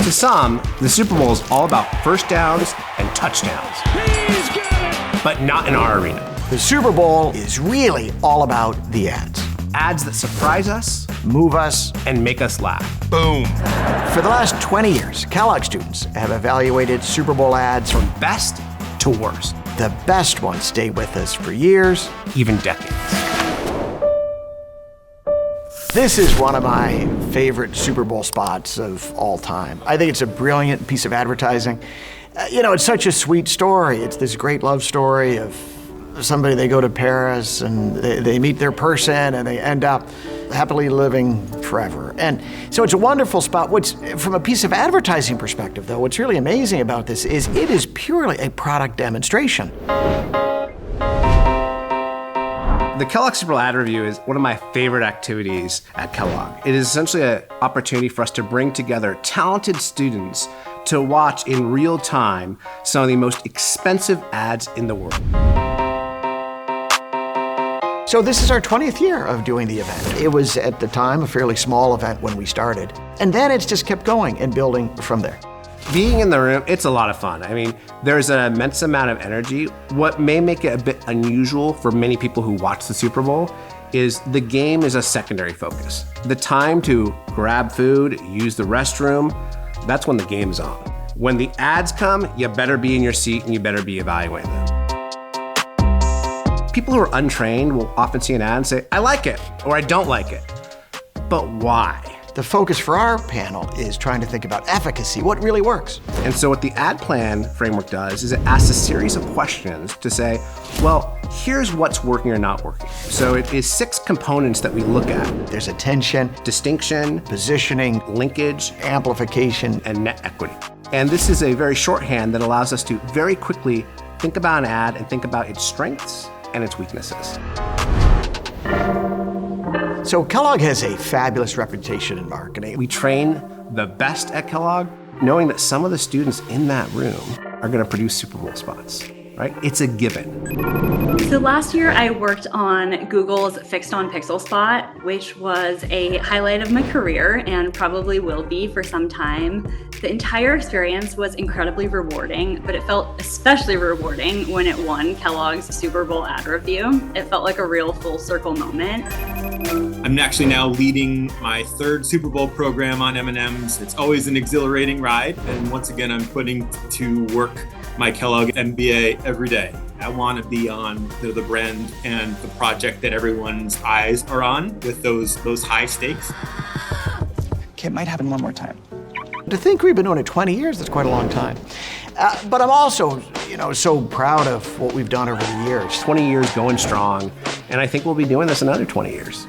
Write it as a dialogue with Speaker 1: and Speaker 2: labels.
Speaker 1: To some, the Super Bowl is all about first downs and touchdowns.
Speaker 2: He's got it!
Speaker 1: But not in our arena.
Speaker 3: The Super Bowl is really all about the ads.
Speaker 1: Ads that surprise us,
Speaker 3: Move us.
Speaker 1: and make us laugh.
Speaker 2: Boom.
Speaker 3: For the last 20 years, Kellogg students have evaluated Super Bowl ads.
Speaker 1: From best to worst,
Speaker 3: The best ones stay with us for years.
Speaker 1: even decades.
Speaker 3: This is one of my favorite Super Bowl spots of all time. I think it's a brilliant piece of advertising. It's such a sweet story. It's this great love story of somebody, they go to Paris and they meet their person and they end up happily living forever. And so it's a wonderful spot. From a piece of advertising perspective, though, what's really amazing about this is it is purely a product demonstration.
Speaker 1: The Kellogg Super Bowl ad review is one of my favorite activities at Kellogg. It is essentially an opportunity for us to bring together talented students to watch in real time some of the most expensive ads in the world.
Speaker 3: So this is our 20th year of doing the event. It was, at the time, a fairly small event when we started. And then it's just kept going and building from there.
Speaker 1: Being in the room, it's a lot of fun. I mean, there's an immense amount of energy. What may make it a bit unusual for many people who watch the Super Bowl is the game is a secondary focus. The time to grab food, use the restroom, that's when the game's on. When the ads come, you better be in your seat and you better be evaluating them. People who are untrained will often see an ad and say, I like it, or I don't like it. But why?
Speaker 3: The focus for our panel is trying to think about efficacy, what really works.
Speaker 1: And so what the ad plan framework does is it asks a series of questions to say, well, here's what's working or not working. So it is 6 components that we look at.
Speaker 3: There's attention,
Speaker 1: Distinction,
Speaker 3: positioning,
Speaker 1: linkage,
Speaker 3: amplification.
Speaker 1: and net equity. And this is a very shorthand that allows us to very quickly think about an ad and think about its strengths and its weaknesses.
Speaker 3: So Kellogg has a fabulous reputation in marketing.
Speaker 1: We train the best at Kellogg, knowing that some of the students in that room are going to produce Super Bowl spots, right? It's a given.
Speaker 4: So last year I worked on Google's Fixed on Pixel spot, which was a highlight of my career and probably will be for some time. The entire experience was incredibly rewarding, but it felt especially rewarding when it won Kellogg's Super Bowl ad review. It felt like a real full circle moment.
Speaker 5: I'm actually now leading my 3rd Super Bowl program on M&Ms. It's always an exhilarating ride. And once again, I'm putting to work my Kellogg MBA every day. I want to be on the brand and the project that everyone's eyes are on with those high stakes.
Speaker 6: Okay, it might happen one more time.
Speaker 3: To think we've been doing it 20 years, that's quite a long time. But I'm also, so proud of what we've done over the years.
Speaker 1: 20 years going strong, and I think we'll be doing this another 20 years.